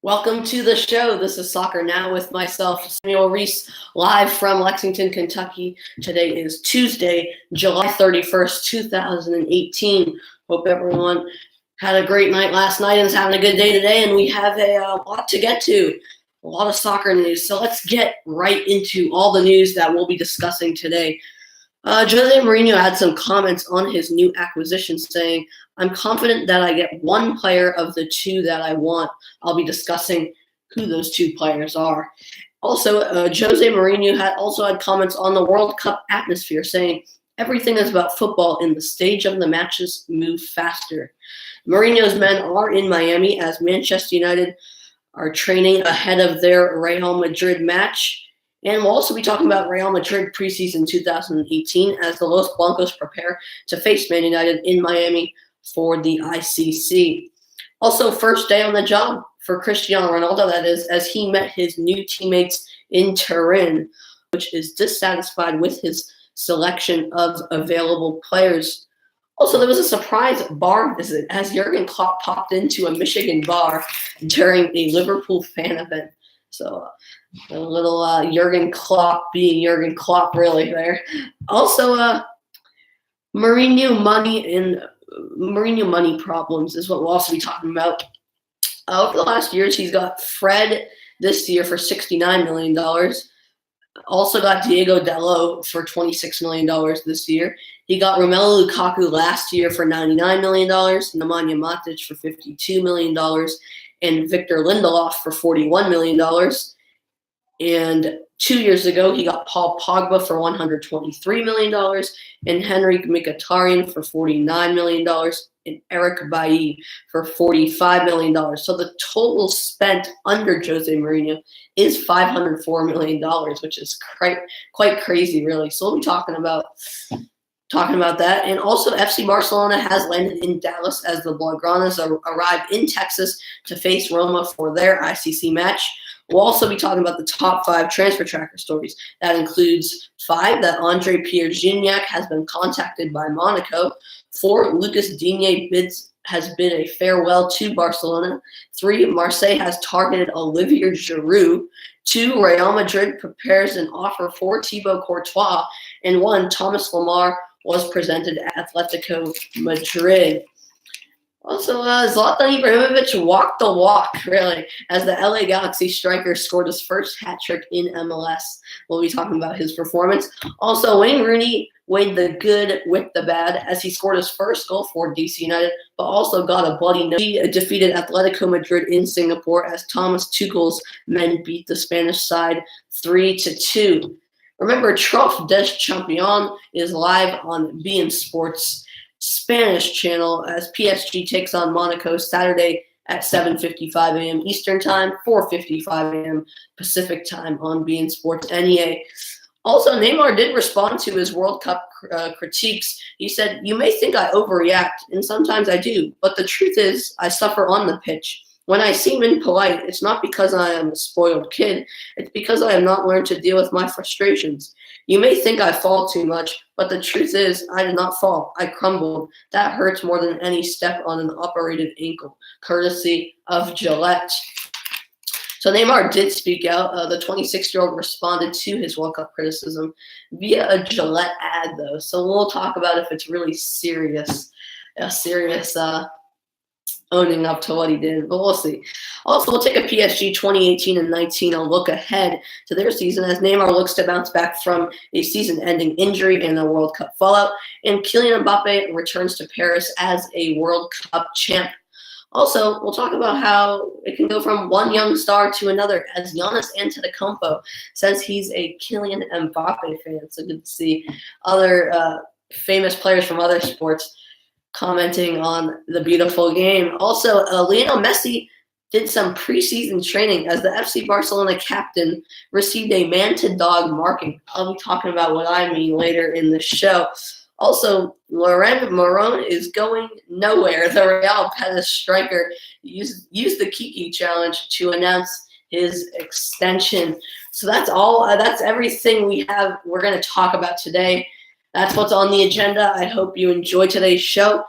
Welcome to the show. This is Soccer Now with myself, Samuel Reese, live from Lexington, Kentucky. Today is Tuesday, July 31st, 2018. Hope everyone had a great night last night and is having a good day today, and we have a lot to get to, a lot of soccer news. So let's get right into all the news that we'll be discussing today. Jose Mourinho had some comments on his new acquisition saying, "I'm confident that I get one player of the two that I want." I'll be discussing who those two players are. Also, Jose Mourinho had comments on the World Cup atmosphere saying, "Everything is about football and the stage of the matches move faster." Mourinho's men are in Miami as Manchester United are training ahead of their Real Madrid match. And we'll also be talking about Real Madrid preseason 2018 as the Los Blancos prepare to face Man United in Miami for the ICC. Also, first day on the job for Cristiano Ronaldo, that is, as he met his new teammates in Turin, which is dissatisfied with his selection of available players. Also, there was a surprise bar visit as Jurgen Klopp popped into a Michigan bar during a Liverpool fan event. So a little Jurgen Klopp being Jurgen Klopp really there. Also, Mourinho money problems is what we'll also be talking about. Over the last years, he's got Fred this year for $69 million. Also got Diego Dalot for $26 million this year. He got Romelu Lukaku last year for $99 million, Nemanja Matic for $52 million, and Victor Lindelof for $41 million. And 2 years ago, he got Paul Pogba for $123 million, and Henrik Mkhitaryan for $49 million, and Eric Bailly for $45 million. So the total spent under Jose Mourinho is $504 million, which is quite crazy, really. So we'll be talking about that. And also, FC Barcelona has landed in Dallas as the Blaugranas arrive in Texas to face Roma for their ICC match. We'll also be talking about the top 5 transfer tracker stories. That includes 5, that Andre Pierre Gignac has been contacted by Monaco. 4, Lucas Digne has bid a farewell to Barcelona. 3, Marseille has targeted Olivier Giroud. 2, Real Madrid prepares an offer for Thibaut Courtois. And 1, Thomas Lemar was presented at Atletico Madrid. Also, Zlatan Ibrahimovic walked the walk, really, as the LA Galaxy striker scored his first hat trick in MLS. We'll be talking about his performance. Also, Wayne Rooney weighed the good with the bad as he scored his first goal for DC United, but also got a bloody nose. He defeated Atletico Madrid in Singapore as Thomas Tuchel's men beat the Spanish side 3-2. Remember, Trophée des Champions is live on beIN Sports Spanish channel as PSG takes on Monaco Saturday at 7:55 a.m. Eastern Time, 4:55 a.m. Pacific Time on beIN Sports NEA. Also, Neymar did respond to his World Cup critiques. He said, "You may think I overreact, and sometimes I do, but the truth is I suffer on the pitch. When I seem impolite, it's not because I am a spoiled kid. It's because I have not learned to deal with my frustrations. You may think I fall too much, but the truth is I did not fall. I crumbled. That hurts more than any step on an operated ankle," courtesy of Gillette. So Neymar did speak out. The 26-year-old responded to his World Cup criticism via a Gillette ad, though. So we'll talk about if it's really serious owning up to what he did, but we'll see. Also, we'll take a PSG 2018 and 19, a look ahead to their season as Neymar looks to bounce back from a season-ending injury and the World Cup fallout, and Kylian Mbappe returns to Paris as a World Cup champ. Also, we'll talk about how it can go from one young star to another as Giannis Antetokounmpo says he's a Kylian Mbappe fan. So good to see other famous players from other sports commenting on the beautiful game. Also, Lionel Messi did some preseason training as the FC Barcelona captain received a man-to-dog marking. I'll be talking about what I mean later in the show. Also, Laurent Moron is going nowhere. The Real Betis striker used the Kiki challenge to announce his extension. So that's all. That's everything we're going to talk about today. That's what's on the agenda. I hope you enjoy today's show.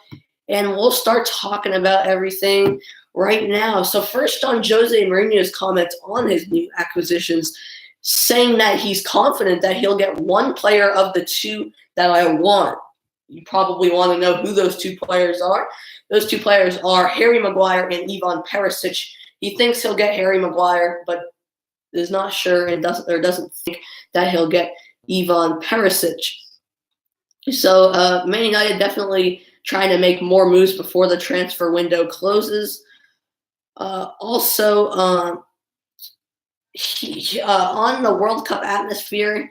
And we'll start talking about everything right now. So first on Jose Mourinho's comments on his new acquisitions, saying that he's confident that he'll get one player of the two that I want. You probably want to know who those two players are. Those two players are Harry Maguire and Ivan Perisic. He thinks he'll get Harry Maguire, but is not sure and doesn't think that he'll get Ivan Perisic. So Man United definitely trying to make more moves before the transfer window closes. Also, on the World Cup atmosphere,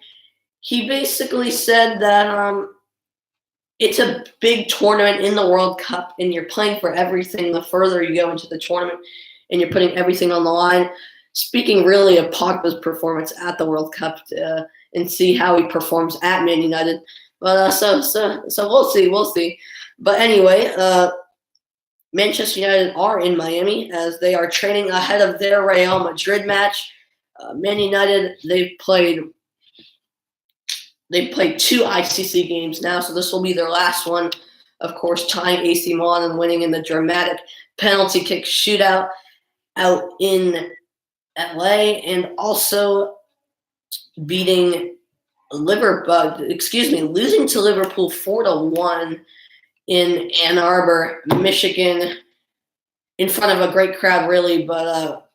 he basically said that it's a big tournament in the World Cup, and you're playing for everything the further you go into the tournament, and you're putting everything on the line. Speaking really of Pogba's performance at the World Cup, and see how he performs at Man United. But so we'll see. But anyway, Manchester United are in Miami as they are training ahead of their Real Madrid match. Man United, they've played 2 ICC games now, so this will be their last one. Of course, tying AC Milan and winning in the dramatic penalty kick shootout out in LA, and also losing to Liverpool 4-1 in Ann Arbor, Michigan, in front of a great crowd, really. But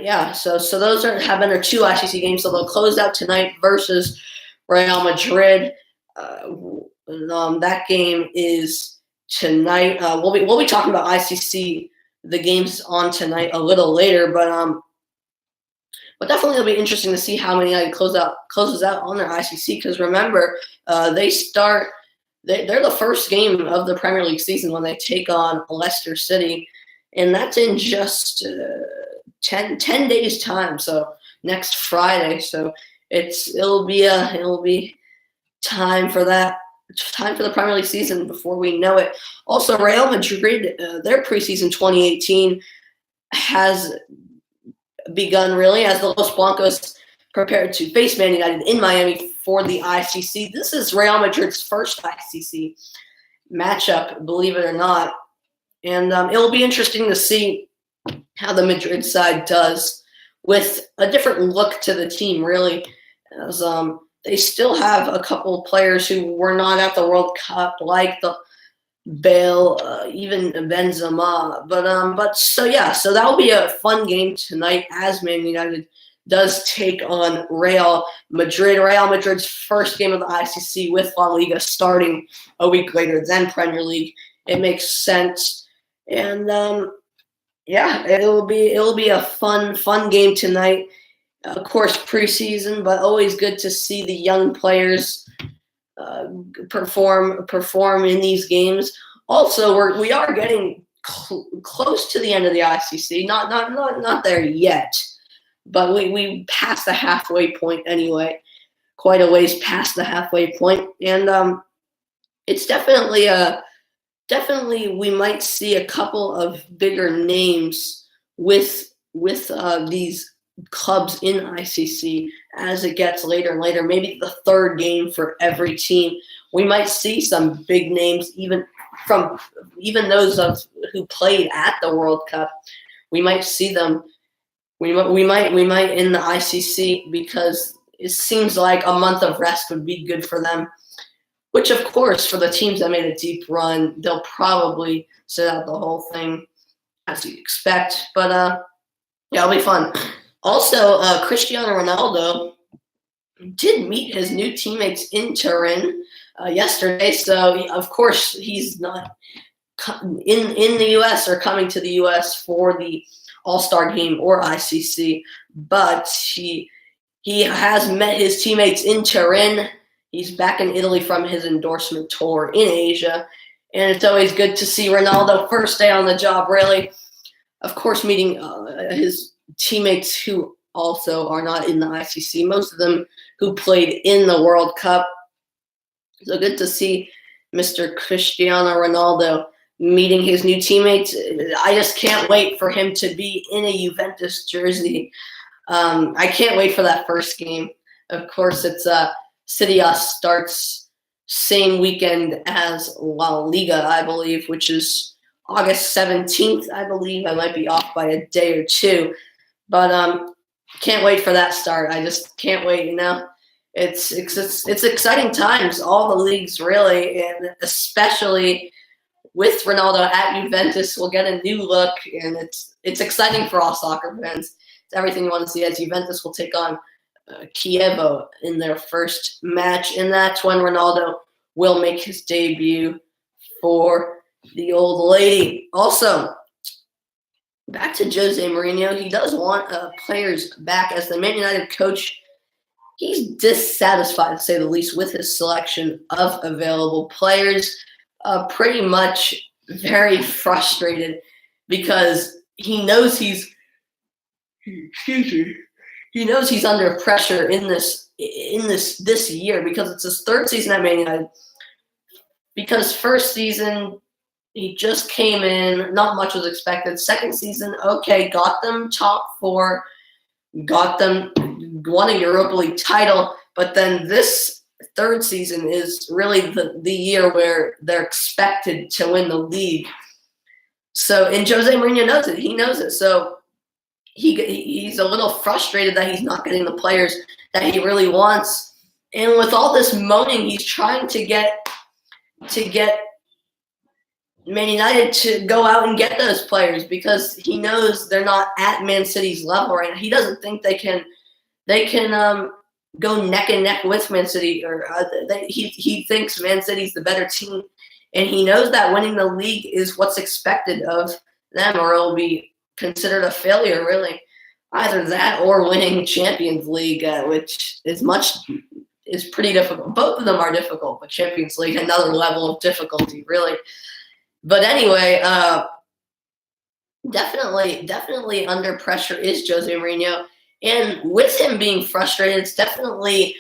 yeah, so those have been their 2 ICC games. So they'll close out tonight versus Real Madrid. That game is tonight. We'll be talking about ICC, the games on tonight, a little later, but definitely it'll be interesting to see how many closes out on their ICC, because remember, they're the first game of the Premier League season when they take on Leicester City, and that's in just 10 days time. So next Friday. So it'll be time for that. Time for the Premier League season before we know it. Also, Real Madrid, their preseason 2018 has begun, really, as the Los Blancos prepared to face Man United in Miami for the ICC. This is Real Madrid's first ICC matchup, believe it or not. And it will be interesting to see how the Madrid side does with a different look to the team, really, as they still have a couple players who were not at the World Cup, like the Bale, even Benzema. But so that will be a fun game tonight as Man United does take on Real Madrid. Real Madrid's first game of the ICC with La Liga starting a week later than Premier League. It makes sense, and it'll be a fun game tonight. Of course, preseason, but always good to see the young players perform in these games. Also, we are getting close to the end of the ICC. Not there yet, but we passed the halfway point anyway. Quite a ways past the halfway point, and it's definitely we might see a couple of bigger names with these clubs in ICC as it gets later and later. Maybe the third game for every team. We might see some big names, even those who played at the World Cup. We might see them. We might in the ICC, because it seems like a month of rest would be good for them. Which, of course, for the teams that made a deep run, they'll probably sit out the whole thing, as you expect. But it'll be fun. Also, Cristiano Ronaldo did meet his new teammates in Turin yesterday. So, of course, he's not in the U.S. or coming to the U.S. for the All-Star game or ICC, but he has met his teammates in Turin. He's back in Italy from his endorsement tour in Asia, and it's always good to see Ronaldo first day on the job, really. Of course, meeting his teammates who also are not in the ICC, most of them who played in the World Cup. So good to see Mr. Cristiano Ronaldo meeting his new teammates. I just can't wait for him to be in a Juventus jersey. I can't wait for that first game. Of course, it's Serie A starts same weekend as La Liga, I believe, which is August 17th, I believe. I might be off by a day or two, but can't wait for that start. I just can't wait. It's exciting times. All the leagues really, and especially with Ronaldo at Juventus, we'll get a new look, and it's exciting for all soccer fans. It's everything you want to see, as Juventus will take on Chievo in their first match, and that's when Ronaldo will make his debut for the old lady. Also, back to Jose Mourinho. He does want players back as the Man United coach. He's dissatisfied, to say the least, with his selection of available players. Pretty much very frustrated because he knows he's under pressure in this year, because it's his third season at Man United. Because first season he just came in, not much was expected. Second season, okay, got them top four, won a Europa League title, but then this third season is really the year where they're expected to win the league. So, and Jose Mourinho knows it. He knows it. So he's a little frustrated that he's not getting the players that he really wants. And with all this moaning, he's trying to get Man United to go out and get those players, because he knows they're not at Man City's level right now. He doesn't think they can go neck and neck with Man City, or he thinks Man City's the better team, and he knows that winning the league is what's expected of them, or it'll be considered a failure, really. Either that or winning Champions League, which is pretty difficult. Both of them are difficult, but Champions League, another level of difficulty, really. But anyway, definitely under pressure is Jose Mourinho. And with him being frustrated, it's definitely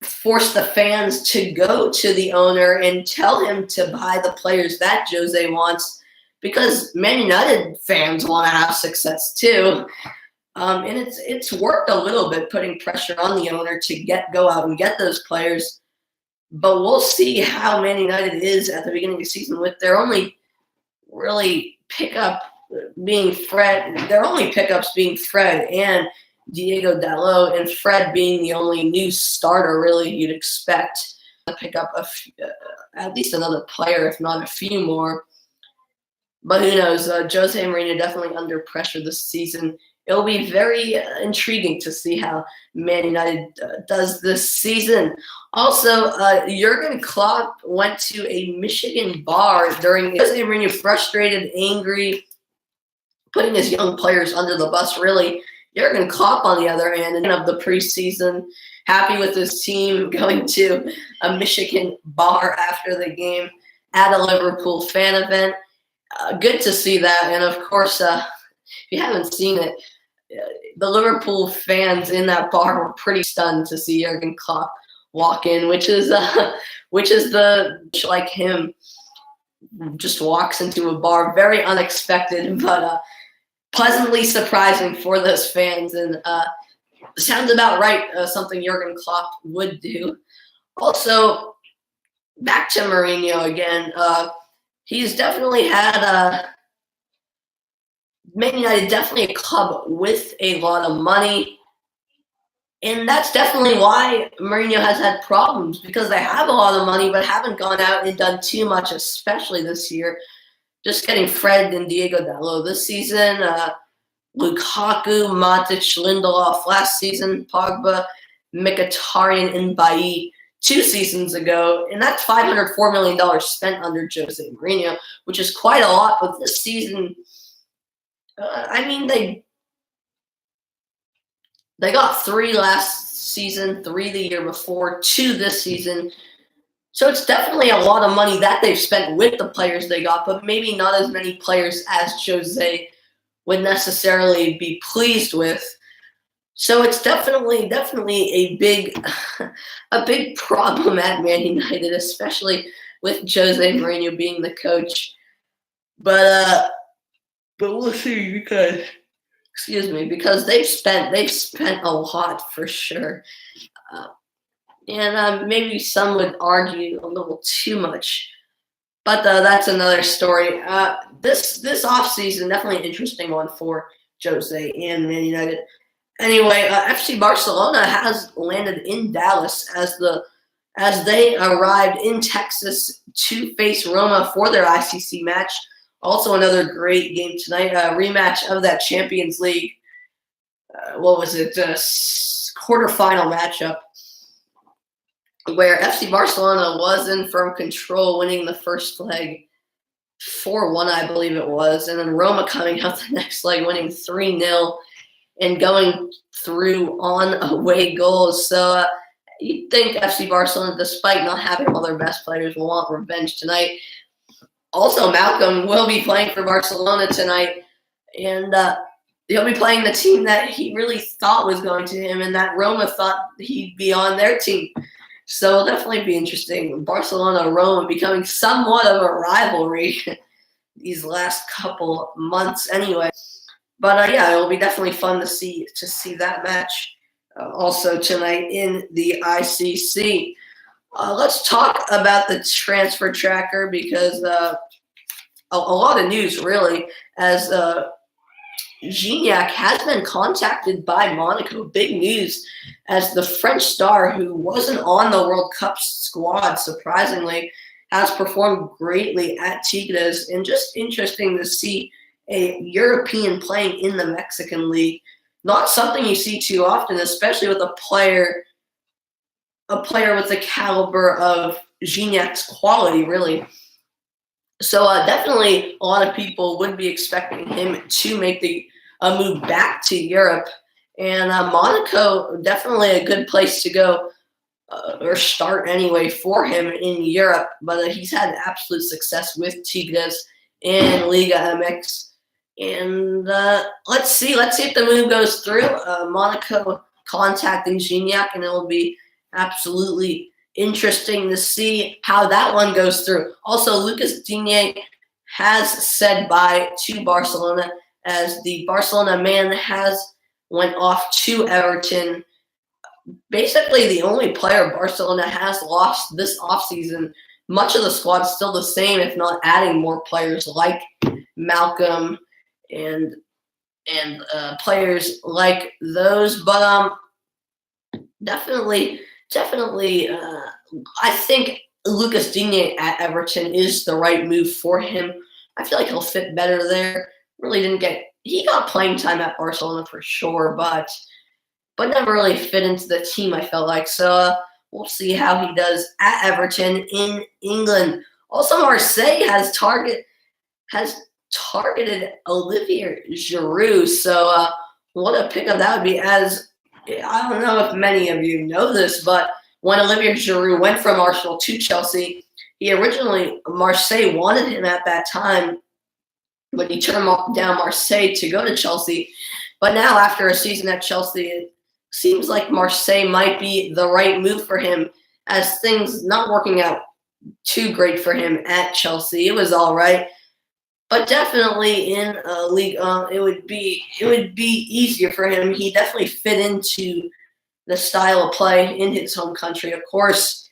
forced the fans to go to the owner and tell him to buy the players that Jose wants, because Man United fans want to have success too. And it's worked a little bit, putting pressure on the owner to go out and get those players. But we'll see how Man United is at the beginning of the season, with their only really pickup being Fred. Their only pickups being Fred and Diego Dalot, and Fred being the only new starter, really, you'd expect to pick up at least another player, if not a few more. But who knows? Jose Mourinho definitely under pressure this season. It'll be very intriguing to see how Man United does this season. Also, Jurgen Klopp went to a Michigan bar during Jose Mourinho, frustrated, angry, putting his young players under the bus, really. Jurgen Klopp, on the other hand, end of the preseason, happy with his team, going to a Michigan bar after the game at a Liverpool fan event. Good to see that. And of course, if you haven't seen it, the Liverpool fans in that bar were pretty stunned to see Jurgen Klopp walk in, which is like him, just walks into a bar, very unexpected, but pleasantly surprising for those fans, and sounds about right, something Jurgen Klopp would do. Also, back to Mourinho again. He's definitely had Man United, definitely a club with a lot of money. And that's definitely why Mourinho has had problems, because they have a lot of money but haven't gone out and done too much, especially this year. Just getting Fred and Diego Dalot this season, Lukaku, Matic, Lindelof last season, Pogba, Mkhitaryan, and Bailly 2 seasons ago. And that's $504 million spent under Jose Mourinho, which is quite a lot. But this season, they got 3 last season, 3 the year before, 2 this season. So it's definitely a lot of money that they've spent with the players they got, but maybe not as many players as Jose would necessarily be pleased with. So it's definitely a big problem at Man United, especially with Jose Mourinho being the coach. But we'll see, because they've spent a lot for sure, and maybe some would argue a little too much. But that's another story. This offseason, definitely an interesting one for Jose and Man United. Anyway, FC Barcelona has landed in Dallas as they arrived in Texas to face Roma for their ICC match. Also, another great game tonight, a rematch of that Champions League. What was it? Quarterfinal matchup where FC Barcelona was in firm control, winning the first leg 4-1, I believe it was, and then Roma coming out the next leg, winning 3-0 and going through on away goals. So you'd think FC Barcelona, despite not having all their best players, will want revenge tonight. Also, Malcolm will be playing for Barcelona tonight, and he'll be playing the team that he really thought was going to him and that Roma thought he'd be on their team. So it'll definitely be interesting. Barcelona-Roma becoming somewhat of a rivalry these last couple months anyway. But yeah, it'll be definitely fun to see that match also tonight in the ICC. Let's talk about the transfer tracker because a lot of news really as Gignac has been contacted by Monaco. Big news as the French star, who wasn't on the World Cup squad, surprisingly, has performed greatly at Tigres. And just interesting to see a European playing in the Mexican League. Not something you see too often, especially with a player with the caliber of Gignac's quality, really. So definitely a lot of people would be expecting him to make a move back to Europe. And Monaco, definitely a good place to go or start anyway for him in Europe. But he's had absolute success with Tigres in Liga MX. And let's see if the move goes through. Monaco contacting Gignac, and it will be absolutely interesting to see how that one goes through. Also, Lucas Digne has said bye to Barcelona as the Barcelona man has went off to Everton. Basically, the only player Barcelona has lost this offseason. Much of the squad's still the same, if not adding more players like Malcolm and players like those. But definitely, I think Lucas Digne at Everton is the right move for him. I feel like he'll fit better there. He got playing time at Barcelona for sure, but never really fit into the team, I felt like. So we'll see how he does at Everton in England. Also, Marseille has targeted Olivier Giroud. So what a pickup that would be. As I don't know if many of you know this, but when Olivier Giroud went from Arsenal to Chelsea, Marseille wanted him at that time, but he turned down Marseille to go to Chelsea. But now, after a season at Chelsea, it seems like Marseille might be the right move for him, as things not working out too great for him at Chelsea. It was all right, but definitely in League it would be easier for him. He definitely fit into the style of play in his home country, of course.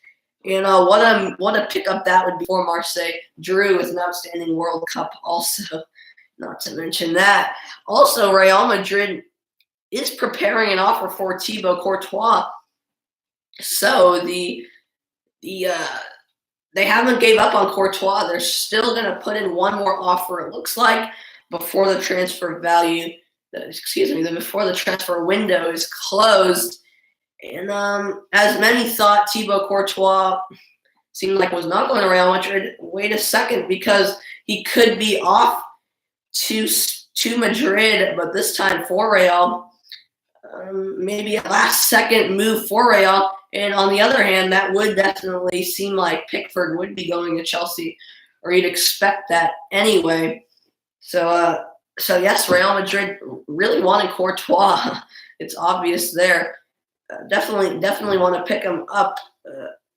What a pickup that would be for Marseille. Giroud with an outstanding World Cup also, not to mention that. Also, Real Madrid is preparing an offer for Thibaut Courtois. So they haven't gave up on Courtois. They're still going to put in one more offer, it looks like, before the transfer window is closed. And as many thought, Thibaut Courtois seemed like was not going to Real Madrid. Wait a second, because he could be off to Madrid, but this time for Real. Maybe a last-second move for Real. And on the other hand, that would definitely seem like Pickford would be going to Chelsea, or you'd expect that anyway. So yes, Real Madrid really wanted Courtois. It's obvious there. Definitely want to pick him up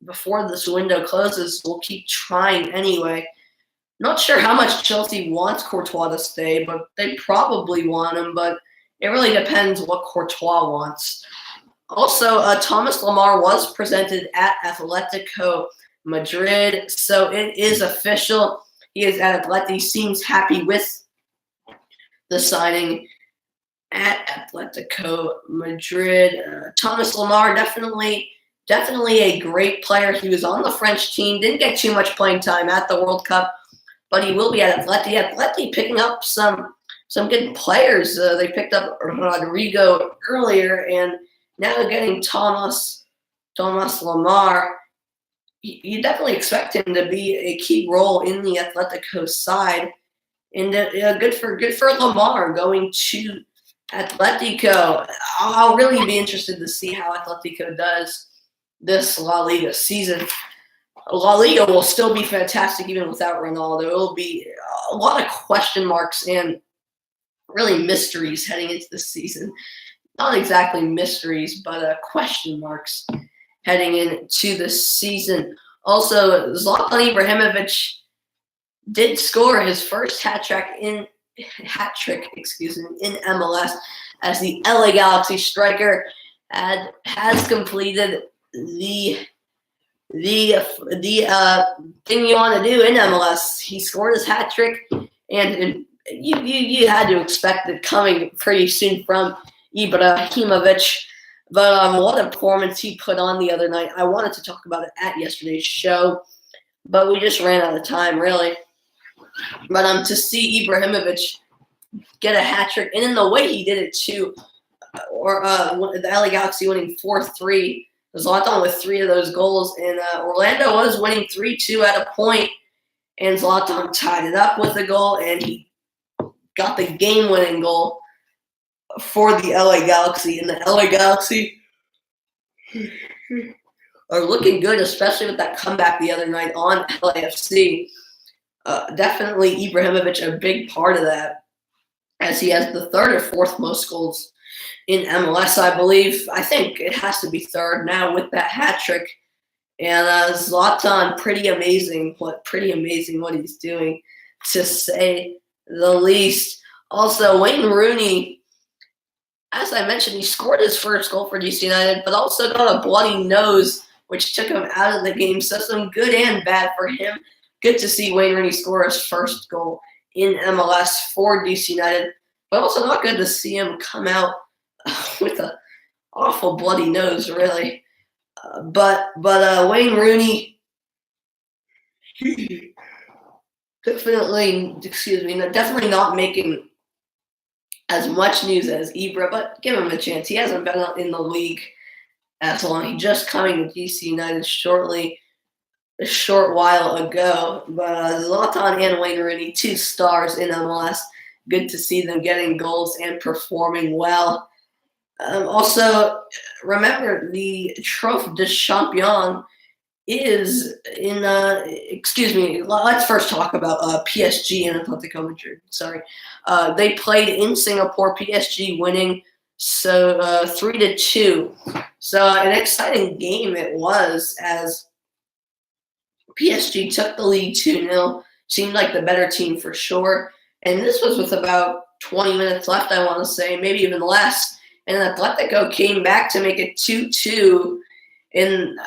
before this window closes. We'll keep trying anyway. Not sure how much Chelsea wants Courtois to stay, but they probably want him. But it really depends what Courtois wants. Also, Thomas Lemar was presented at Atletico Madrid. So it is official. He is at Atleti. Seems happy with the signing at Atletico Madrid. Thomas Lemar, definitely a great player. He was on the French team. Didn't get too much playing time at the World Cup, but he will be at Atleti. Atleti picking up some good players. They picked up Rodrigo earlier, and now they're getting Thomas Lemar. You definitely expect him to be a key role in the Atletico side, and good for Lemar going to Atletico. I'll really be interested to see how Atletico does this La Liga season. La Liga will still be fantastic even without Ronaldo. It will be a lot of question marks and really mysteries heading into the season. Not exactly mysteries, but question marks heading into the season. Also, Zlatan Ibrahimovic did score his first hat trick in MLS as the LA Galaxy striker has completed the thing you want to do in MLS. He scored his hat trick, and you had to expect it coming pretty soon from Ibrahimovic. But what a performance he put on the other night. I wanted to talk about it at yesterday's show, but we just ran out of time, really. But to see Ibrahimovic get a hat trick, and in the way he did it too, or the LA Galaxy winning 4-3. Zlatan with 3 of those goals, and Orlando was winning 3-2 at a point, and Zlatan tied it up with a goal, and he got the game-winning goal for the LA Galaxy. And the LA Galaxy are looking good, especially with that comeback the other night on LAFC. Definitely Ibrahimovic a big part of that, as he has the 3rd or 4th most goals in MLS, I believe. I think it has to be 3rd now with that hat trick. And Zlatan, pretty amazing what he's doing, to say the least. Also, Wayne Rooney, as I mentioned, he scored his first goal for DC United, but also got a bloody nose, which took him out of the game. So some good and bad for him. Good to see Wayne Rooney score his first goal in MLS for DC United, but also not good to see him come out with an awful bloody nose, really. But Wayne Rooney definitely not making as much news as Ibra, but give him a chance. He hasn't been in the league as long. He just coming to DC United a short while ago. But Zlatan and Wayne Rooney, 2 stars in MLS. Good to see them getting goals and performing well. Also, remember the Trophée des Champions is in. Let's first talk about PSG and Atletico Madrid. Sorry, they played in Singapore. PSG winning 3-2. So an exciting game it was, as PSG took the lead 2-0. Seemed like the better team for sure. And this was with about 20 minutes left, I want to say, maybe even less. And Atletico came back to make it 2-2 in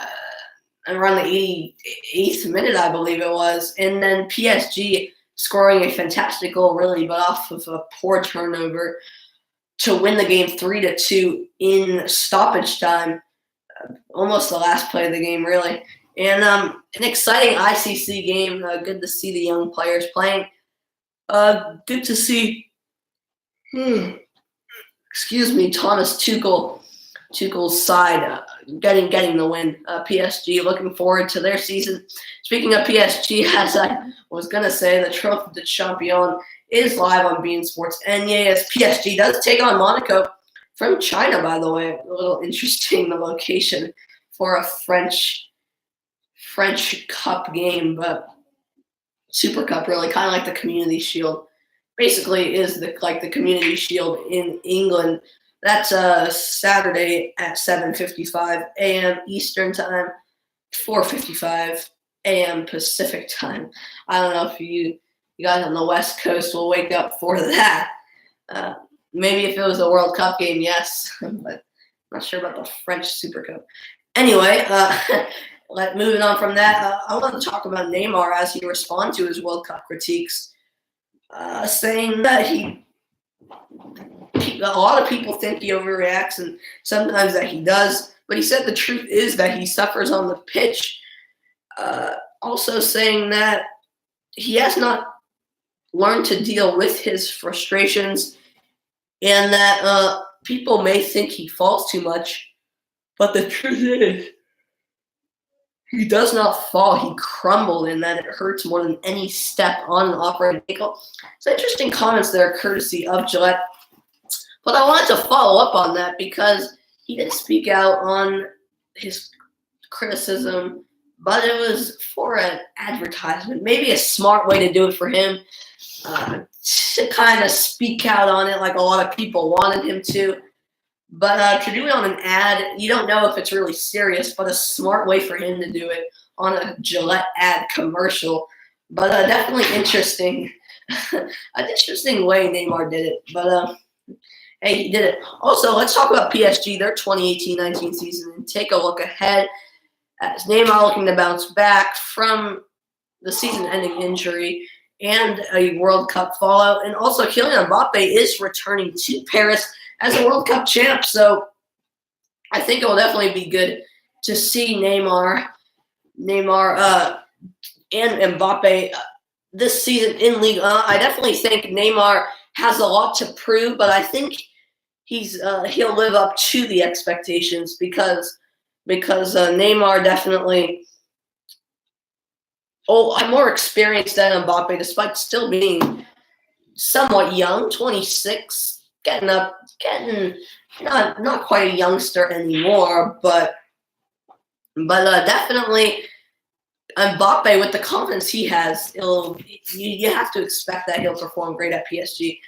around the 88th minute, I believe it was. And then PSG scoring a fantastic goal, really, but off of a poor turnover to win the game 3-2 in stoppage time. Almost the last play of the game, really. And an exciting ICC game. Good to see the young players playing. Good to see, Thomas Tuchel's side getting the win. PSG looking forward to their season. Speaking of PSG, as I was going to say, the Trophée des Champions is live on beIN Sports. And yes, PSG does take on Monaco from China, by the way. A little interesting, the location for a French Cup game, but Super Cup, really, kind of like the Community Shield. Basically is the Community Shield in England. That's Saturday at 7:55 a.m. Eastern Time, 4:55 a.m. Pacific Time. I don't know if you guys on the West Coast will wake up for that. Maybe if it was a World Cup game, yes, but I'm not sure about the French Super Cup. Anyway, moving on from that, I want to talk about Neymar as he responded to his World Cup critiques, saying that a lot of people think he overreacts, and sometimes that he does. But he said the truth is that he suffers on the pitch. Also saying that he has not learned to deal with his frustrations, and that people may think he falls too much. But the truth is, he does not fall. He crumbled, and that it hurts more than any step on an operating ankle. So interesting comments there, courtesy of Gillette. But I wanted to follow up on that because he did speak out on his criticism, but it was for an advertisement. Maybe a smart way to do it for him, to kind of speak out on it like a lot of people wanted him to. But to do it on an ad, you don't know if it's really serious, but a smart way for him to do it on a Gillette ad commercial. But definitely interesting. An interesting way Neymar did it. But hey, he did it. Also, let's talk about PSG, their 2018-19 season, and take a look ahead as Neymar looking to bounce back from the season-ending injury and a World Cup fallout. And also, Kylian Mbappe is returning to Paris as a World Cup champ. So I think it will definitely be good to see Neymar and Mbappe this season in Ligue 1. I definitely think Neymar has a lot to prove, but I think he'll live up to the expectations because Neymar definitely more experienced than Mbappe, despite still being somewhat young, 26. Getting not quite a youngster anymore, but definitely Mbappe, with the confidence he has, you have to expect that he'll perform great at PSG.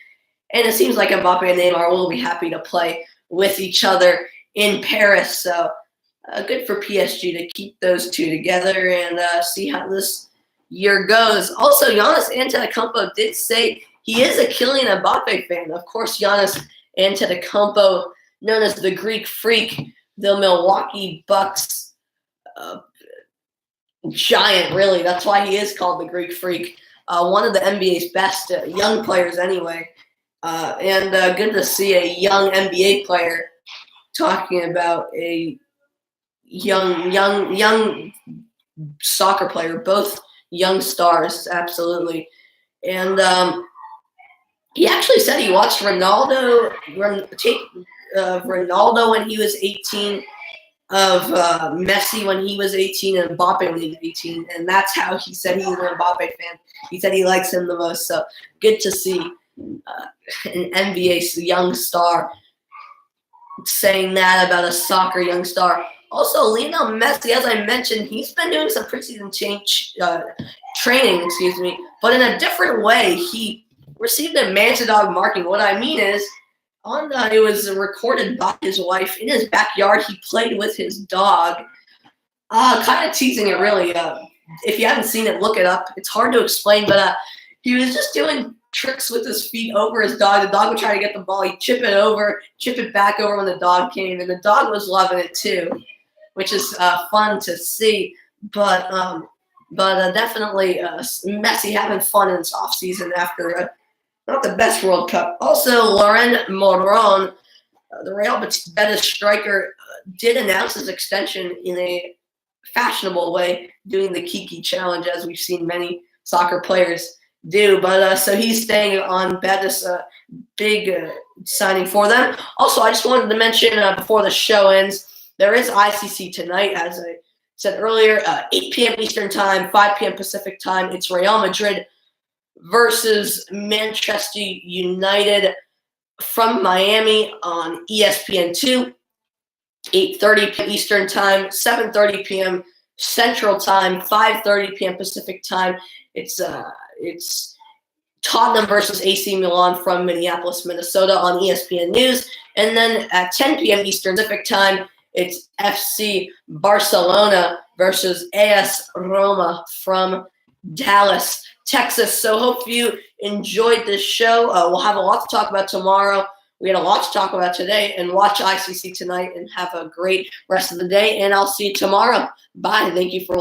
And it seems like Mbappe and Neymar will be happy to play with each other in Paris. So good for PSG to keep those two together and see how this year goes. Also, Giannis Antetokounmpo did say he is a Kylian Mbappe fan. Of course, Giannis Antetokounmpo, known as the Greek Freak, the Milwaukee Bucks giant, really. That's why he is called the Greek Freak. One of the NBA's best young players anyway. And good to see a young NBA player talking about a young soccer player, both young stars, absolutely. And he actually said he watched Ronaldo take Ronaldo when he was 18, of Messi when he was 18, and Mbappe when he was 18. And that's how he said he was an Mbappe fan. He said he likes him the most. So good to see an NBA young star saying that about a soccer young star. Also, Lionel Messi, as I mentioned, he's been doing some preseason training, but in a different way. He received a man-to-dog marking. What I mean is, it was recorded by his wife in his backyard. He played with his dog, kind of teasing it, really. If you haven't seen it, look it up. It's hard to explain, but he was just doing tricks with his feet over his dog. The dog would try to get the ball. He'd chip it back over when the dog came, and the dog was loving it too, which is fun to see. But definitely Messi having fun in this offseason after not the best World Cup. Also, Laurent Moron, the Real Betis striker, did announce his extension in a fashionable way, doing the Kiki challenge, as we've seen many soccer players do. But so he's staying on Betis, big signing for them. Also, I just wanted to mention before the show ends, there is ICC tonight, as I said earlier, 8 p.m. Eastern Time, 5 p.m. Pacific Time. It's Real Madrid versus Manchester United from Miami on ESPN2, 8:30 p.m. Eastern Time, 7:30 p.m. Central Time, 5:30 p.m. Pacific Time. It's Tottenham versus AC Milan from Minneapolis, Minnesota on ESPN News. And then at 10 p.m. Eastern Pacific Time, it's FC Barcelona versus AS Roma from Dallas, Texas. So hope you enjoyed this show. We'll have a lot to talk about tomorrow We had a lot to talk about today, and watch ICC tonight and have a great rest of the day. And I'll see you tomorrow. Bye. Thank you for watching.